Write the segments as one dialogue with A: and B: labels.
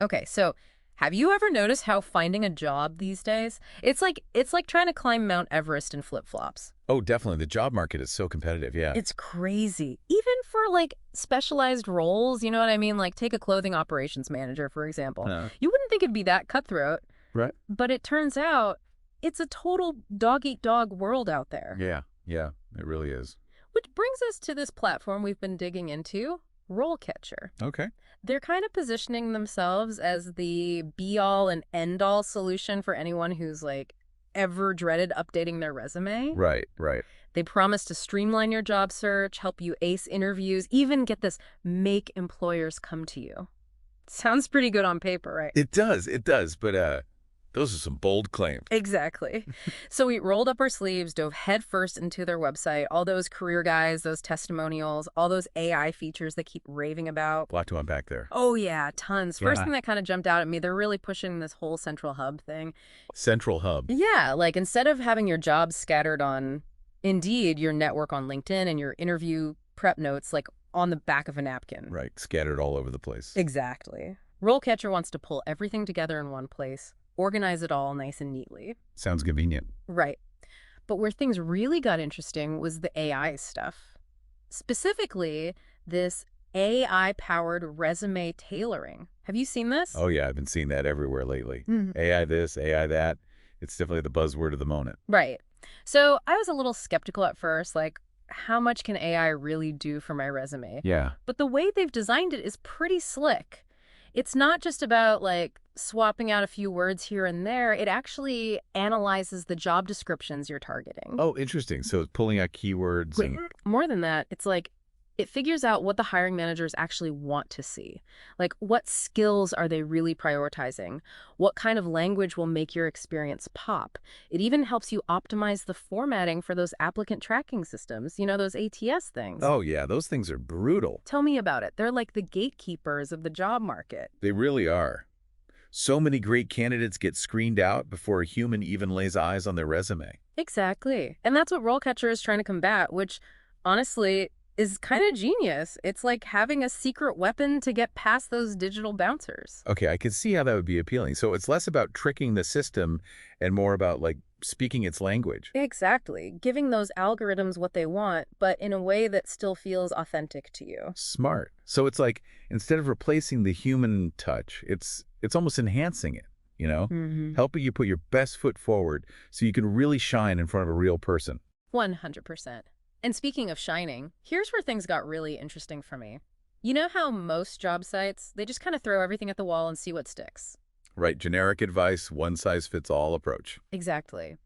A: Okay, so have you ever noticed how finding a job these days, it's like trying to climb Mount Everest in flip-flops.
B: Oh, definitely. The job market is so competitive. Yeah.
A: It's crazy. Even for like specialized roles, you know what I mean? Like take a clothing operations manager, for example.
B: Uh,
A: You wouldn't think it'd be that cutthroat,
B: right.
A: but it turns out it's a total dog-eat-dog world out there.
B: Yeah. Yeah. It really is.
A: Which brings us to this platform we've been digging into, RoleCatcher.
B: Okay.
A: They're kind of positioning themselves as the be-all and end-all solution for anyone who's like ever dreaded updating their resume.
B: Right. Right.
A: They promise to streamline your job search, help you ace interviews, even get this, make employers come to you. Sounds pretty good on paper, right?
B: It does. It does. But those are some bold claims.
A: Exactly. So we rolled up our sleeves, dove headfirst into their website, all those career guides, those testimonials, all those AI features they keep raving about.
B: A lot to unpack there.
A: Oh, yeah, tons. First
B: Yeah.
A: thing that kind of jumped out at me, they're really pushing this whole central hub thing.
B: Central hub.
A: Yeah, like instead of having your jobs scattered on Indeed, your network on LinkedIn, and your interview prep notes like on the back of a napkin.
B: Right. Scattered all over the place.
A: Exactly. RoleCatcher wants to pull everything together in one place, organize it all nice and neatly.
B: Sounds convenient.
A: Right. But where things really got interesting was the AI stuff. Specifically, this AI-powered resume tailoring. Have you seen this?
B: Oh, yeah. I've been seeing that everywhere lately.
A: Mhm.
B: AI this, AI that. It's definitely the buzzword of the moment.
A: Right. So I was a little skeptical at first, like, how much can AI really do for my resume?
B: Yeah.
A: But the way they've designed it is pretty slick. It's not just about, like, swapping out a few words here and there. It actually analyzes the job descriptions you're targeting.
B: Oh, interesting. So it's pulling out keywords
A: Wait,
B: and
A: more than that, it's like it figures out what the hiring managers actually want to see. Like, what skills are they really prioritizing? What kind of language will make your experience pop? It even helps you optimize the formatting for those applicant tracking systems, you know, those ATS things.
B: oh, yeah, those things are brutal.
A: Tell me about it. They're like the gatekeepers of the job market.
B: They really are. So many great candidates get screened out before a human even lays eyes on their resume.
A: Exactly. And that's what RoleCatcher is trying to combat, which honestly is kind of genius. It's like having a secret weapon to get past those digital bouncers.
B: Okay, I can see how that would be appealing. So it's less about tricking the system and more about, like, speaking its language.
A: Exactly. Giving those algorithms what they want, but in a way that still feels authentic to you.
B: Smart. So it's like, instead of replacing the human touch, it's almost enhancing it, you know?
A: Mm-hmm.
B: Helping you put your best foot forward so you can really shine in front of a real person.
A: 100%. And speaking of shining, here's where things got really interesting for me. You know how most job sites, they just kind of throw everything at the wall and see what sticks?
B: Right, generic advice, one-size-fits-all approach.
A: Exactly.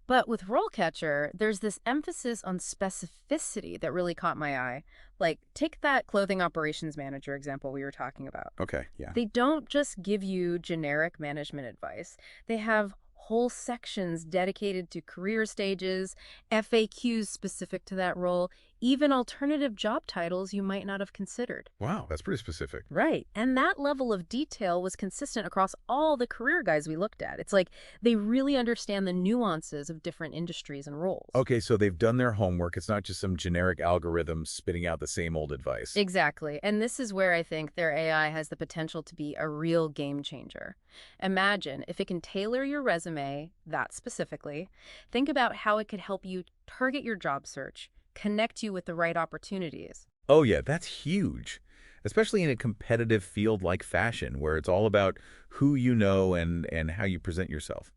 A: But with RoleCatcher, there's this emphasis on specificity that really caught my eye. Like, take that clothing operations manager example we were talking about.
B: Okay, yeah.
A: They don't just give you generic management advice. They have whole sections dedicated to career stages, FAQs specific to that role, even alternative job titles you might not have considered.
B: Wow, that's pretty specific.
A: Right. And that level of detail was consistent across all the career guides we looked at. It's like they really understand the nuances of different industries and roles.
B: Okay, so they've done their homework. It's not just some generic algorithm spitting out the same old advice.
A: Exactly. And this is where I think their AI has the potential to be a real game changer. Imagine if it can tailor your resume that specifically. Think about how it could help you target your job search, connect you with the right opportunities.
B: Oh yeah, that's huge. Especially in a competitive field like fashion, where it's all about who you know and how you present yourself.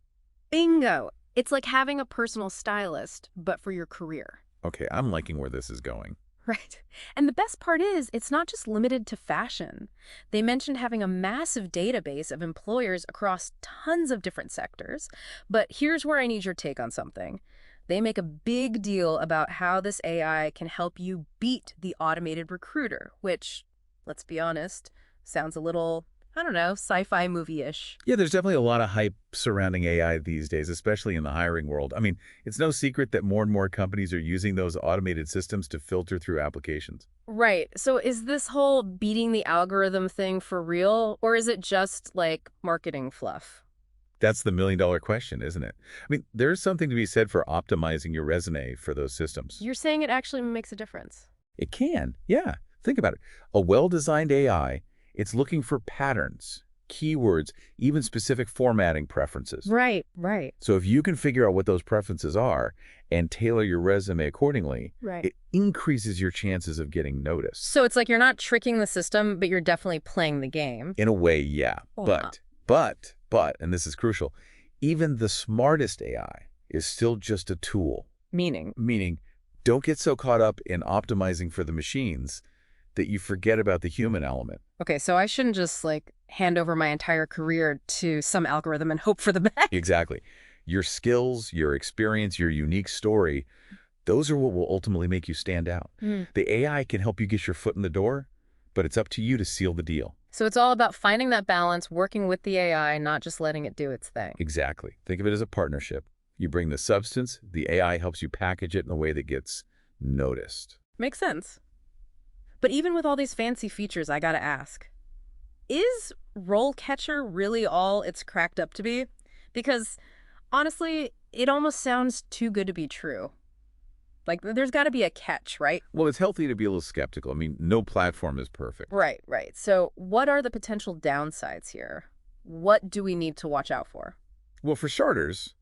A: Bingo! It's like having a personal stylist, but for your career.
B: Okay, I'm liking where this is going.
A: Right. And the best part is, it's not just limited to fashion. They mentioned having a massive database of employers across tons of different sectors. But here's where I need your take on something. They make a big deal about how this AI can help you beat the automated recruiter, which, let's be honest, sounds a little, I don't know, sci-fi movie-ish.
B: Yeah, there's definitely a lot of hype surrounding AI these days, especially in the hiring world. I mean, it's no secret that more and more companies are using those automated systems to filter through applications.
A: Right. So is this whole beating the algorithm thing for real, or is it just like marketing fluff?
B: That's the million-dollar question, isn't it? I mean, there's something to be said for optimizing your resume for those systems.
A: You're saying it actually makes a difference.
B: It can, yeah. Think about it. A well-designed AI, it's looking for patterns, keywords, even specific formatting preferences.
A: Right, right,
B: So if you can figure out what those preferences are and tailor your resume accordingly,
A: right.
B: it increases your chances of getting noticed.
A: So it's like you're not tricking the system, but you're definitely playing the game.
B: In a way, yeah.
A: Wow.
B: But, and this is crucial, even the smartest AI is still just a tool.
A: Meaning?
B: Meaning, don't get so caught up in optimizing for the machines that you forget about the human element.
A: Okay, so I shouldn't just like hand over my entire career to some algorithm and hope for the best.
B: Exactly. Your skills, your experience, your unique story, those are what will ultimately make you stand out.
A: Mm.
B: The AI can help you get your foot in the door, but it's up to you to seal the deal.
A: So it's all about finding that balance, working with the AI, not just letting it do its thing.
B: Exactly. Think of it as a partnership. You bring the substance, the AI helps you package it in a way that gets noticed.
A: Makes sense. But even with all these fancy features, I gotta ask, is RoleCatcher really all it's cracked up to be? Because honestly, it almost sounds too good to be true. Like, there's got to be a catch, right?
B: Well, it's healthy to be a little skeptical. I mean, no platform is perfect.
A: Right, right. So what are the potential downsides here? What do we need to watch out for?
B: Well, for starters,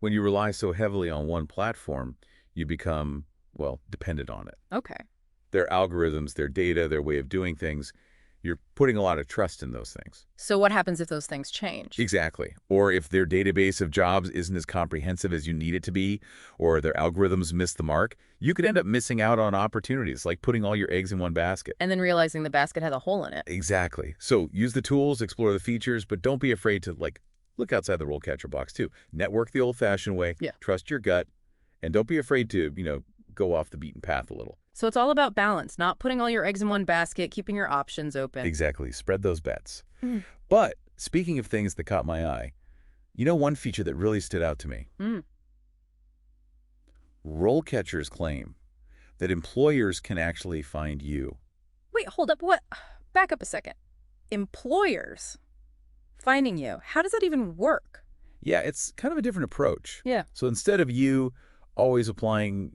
B: when you rely so heavily on one platform, you become, well, dependent on it.
A: Okay.
B: Their algorithms, their data, their way of doing things, you're putting a lot of trust in those things.
A: So what happens if those things change?
B: Exactly. Or if their database of jobs isn't as comprehensive as you need it to be, or their algorithms miss the mark, you could end up missing out on opportunities, like putting all your eggs in one basket.
A: And then realizing the basket has a hole in it.
B: Exactly. So use the tools, explore the features, but don't be afraid to, look outside the RoleCatcher box, too. Network the old-fashioned way.
A: Yeah.
B: Trust your gut. And don't be afraid to, go off the beaten path a little.
A: So it's all about balance, not putting all your eggs in one basket, keeping your options open.
B: Exactly. Spread those bets.
A: Mm.
B: But speaking of things that caught my eye, one feature that really stood out to me. RoleCatchers claim that employers can actually find you.
A: Wait, hold up. What? Back up a second. Employers finding you. How does that even work?
B: Yeah, it's kind of a different approach.
A: Yeah.
B: So instead of you always applying,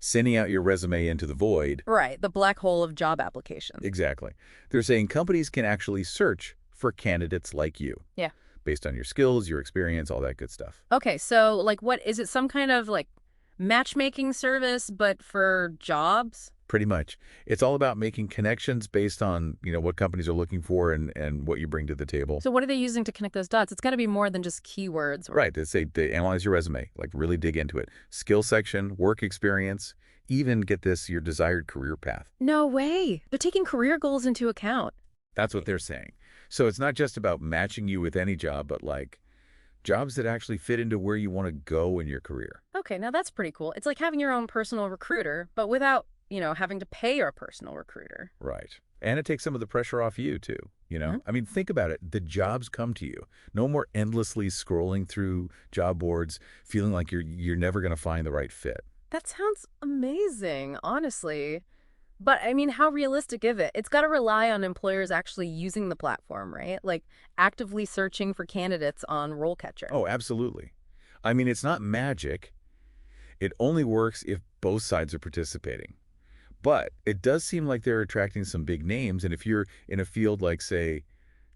B: sending out your resume into the void.
A: Right, the black hole of job applications.
B: Exactly. They're saying companies can actually search for candidates like you.
A: Yeah.
B: Based on your skills, your experience, all that good stuff.
A: Okay, so like what is it, some kind of like matchmaking service but for jobs?
B: Pretty much. It's all about making connections based on, what companies are looking for and what you bring to the table.
A: So what are they using to connect those dots? It's got to be more than just keywords.
B: Right. They analyze your resume, really dig into it. Skill section, work experience, even get this, your desired career path.
A: No way. They're taking career goals into account.
B: That's what they're saying. So it's not just about matching you with any job, but jobs that actually fit into where you want to go in your career.
A: Okay, now that's pretty cool. It's like having your own personal recruiter, but without, having to pay your personal recruiter.
B: Right. And it takes some of the pressure off you, too. I mean, think about it. The jobs come to you. No more endlessly scrolling through job boards, feeling like you're never going to find the right fit.
A: That sounds amazing, honestly. But I mean, how realistic is it? It's got to rely on employers actually using the platform, right? Like actively searching for candidates on RoleCatcher.
B: Oh, absolutely. I mean, it's not magic. It only works if both sides are participating. But it does seem like they're attracting some big names. And if you're in a field like, say,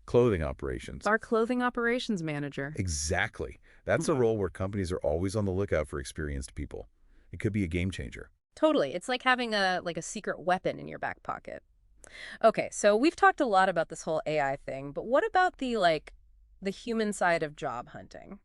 B: clothing operations.
A: Our clothing operations manager.
B: Exactly. That's a role where companies are always on the lookout for experienced people. It could be a game changer.
A: Totally. It's like having a secret weapon in your back pocket. Okay, so we've talked a lot about this whole AI thing, but what about the human side of job hunting?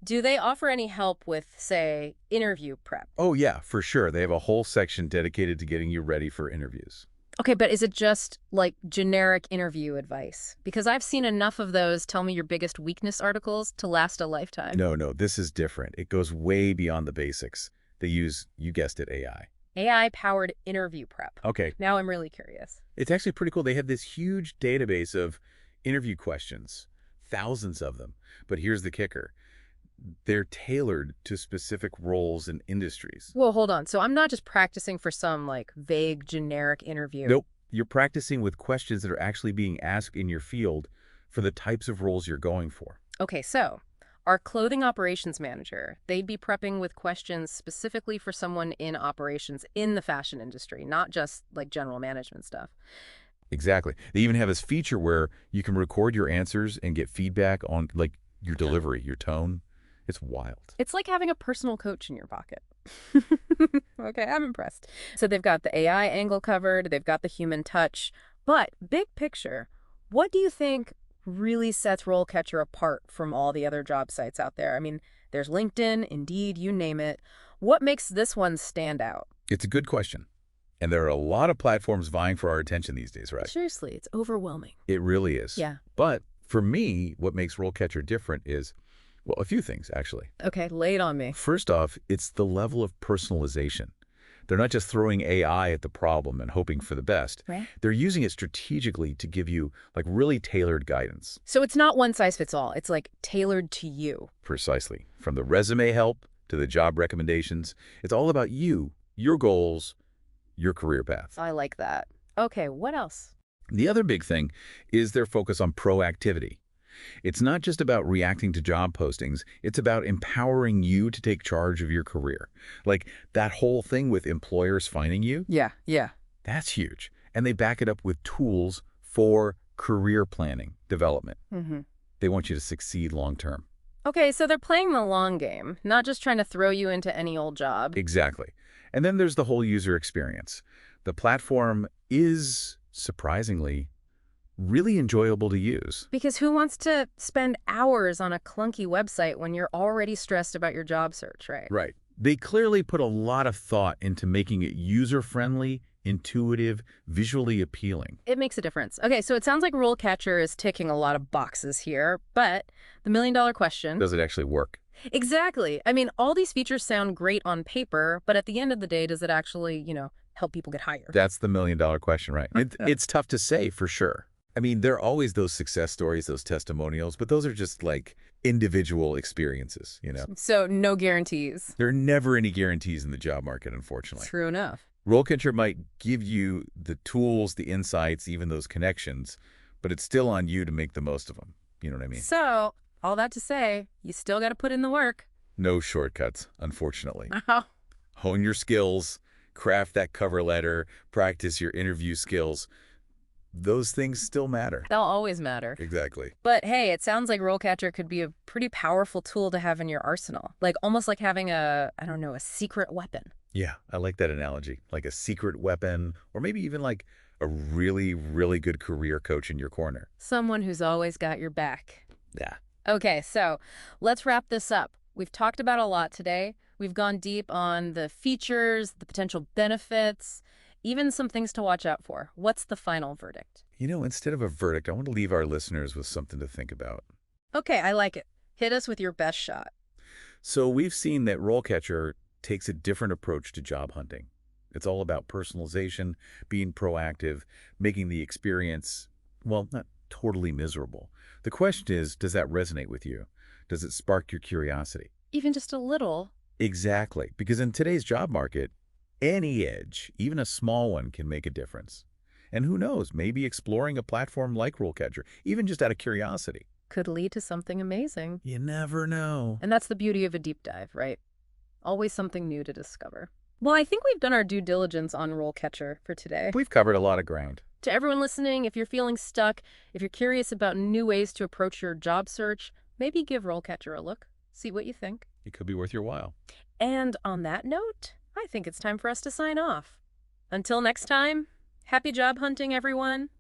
A: Do they offer any help with, say, interview prep?
B: Oh, yeah, for sure. They have a whole section dedicated to getting you ready for interviews.
A: Okay, but is it just like generic interview advice? Because I've seen enough of those tell me your biggest weakness articles to last a lifetime.
B: No, this is different. It goes way beyond the basics. They use, you guessed it, AI.
A: AI-powered interview prep.
B: Okay.
A: Now I'm really curious.
B: It's actually pretty cool. They have this huge database of interview questions, thousands of them. But here's the kicker. They're tailored to specific roles and industries.
A: Whoa, hold on. So I'm not just practicing for some vague generic interview.
B: Nope. You're practicing with questions that are actually being asked in your field for the types of roles you're going for.
A: Okay, so our clothing operations manager, they'd be prepping with questions specifically for someone in operations in the fashion industry, not just general management stuff.
B: Exactly. They even have this feature where you can record your answers and get feedback on, like, your delivery, your tone. It's wild.
A: It's like having a personal coach in your pocket. Okay, I'm impressed. So they've got the AI angle covered, they've got the human touch. But big picture, what do you think really sets RoleCatcher apart from all the other job sites out there? I mean, there's LinkedIn, Indeed, you name it. What makes this one stand out?
B: It's a good question. And there are a lot of platforms vying for our attention these days, right?
A: Seriously, it's overwhelming.
B: It really is.
A: Yeah.
B: But for me, what makes RoleCatcher different is, well, a few things, actually.
A: Okay, lay it on me.
B: First off, it's the level of personalization. They're not just throwing AI at the problem and hoping for the best.
A: Right.
B: They're using it strategically to give you, like, really tailored guidance.
A: So it's not one size fits all. It's like tailored to you.
B: Precisely. From the resume help to the job recommendations, it's all about you, your goals, your career path.
A: I like that. Okay, what else?
B: The other big thing is their focus on proactivity. It's not just about reacting to job postings, it's about empowering you to take charge of your career. Like that whole thing with employers finding you,
A: Yeah.
B: that's huge. And they back it up with tools for career planning, development.
A: Mm-hmm.
B: They want you to succeed long term.
A: Okay, so they're playing the long game, not just trying to throw you into any old job.
B: Exactly. And then there's the whole user experience. The platform is, surprisingly, really enjoyable to use.
A: Because who wants to spend hours on a clunky website when you're already stressed about your job search, right?
B: Right. They clearly put a lot of thought into making it user-friendly, intuitive, visually appealing.
A: It makes a difference. Okay, so it sounds like RoleCatcher is ticking a lot of boxes here, but the million-dollar question...
B: Does it actually work?
A: Exactly. I mean, all these features sound great on paper, but at the end of the day, does it actually, help people get hired?
B: That's the million-dollar question, right? It's tough to say for sure. I mean, there are always those success stories, those testimonials, but those are just like individual experiences,
A: So no guarantees.
B: There are never any guarantees in the job market, unfortunately.
A: True enough.
B: RoleCatcher might give you the tools, the insights, even those connections, but it's still on you to make the most of them. You know what I mean?
A: So, all that to say, you still got to put in the work.
B: No shortcuts, unfortunately.
A: Oh.
B: Hone your skills, craft that cover letter, practice your interview skills. Those things still matter.
A: They'll always matter.
B: Exactly.
A: But hey, it sounds like RoleCatcher could be a pretty powerful tool to have in your arsenal. Like almost like having a secret weapon.
B: Yeah, I like that analogy. Like a secret weapon, or maybe even like a really, really good career coach in your corner.
A: Someone who's always got your back.
B: Yeah.
A: Okay, so let's wrap this up. We've talked about a lot today. We've gone deep on the features, the potential benefits, even some things to watch out for. What's the final verdict?
B: Instead of a verdict, I want to leave our listeners with something to think about.
A: Okay, I like it. Hit us with your best shot.
B: So we've seen that RoleCatcher takes a different approach to job hunting. It's all about personalization, being proactive, making the experience, well, not totally miserable. The question is, does that resonate with you? Does it spark your curiosity?
A: Even just a little.
B: Exactly, because in today's job market, any edge, even a small one, can make a difference. And who knows, maybe exploring a platform like RoleCatcher, even just out of curiosity,
A: could lead to something amazing.
B: You never know.
A: And that's the beauty of a deep dive, right? Always something new to discover. Well, I think we've done our due diligence on RoleCatcher for today.
B: We've covered a lot of ground.
A: To everyone listening, if you're feeling stuck, if you're curious about new ways to approach your job search, maybe give RoleCatcher a look. See what you think.
B: It could be worth your while.
A: And on that note, I think it's time for us to sign off. Until next time, happy job hunting, everyone.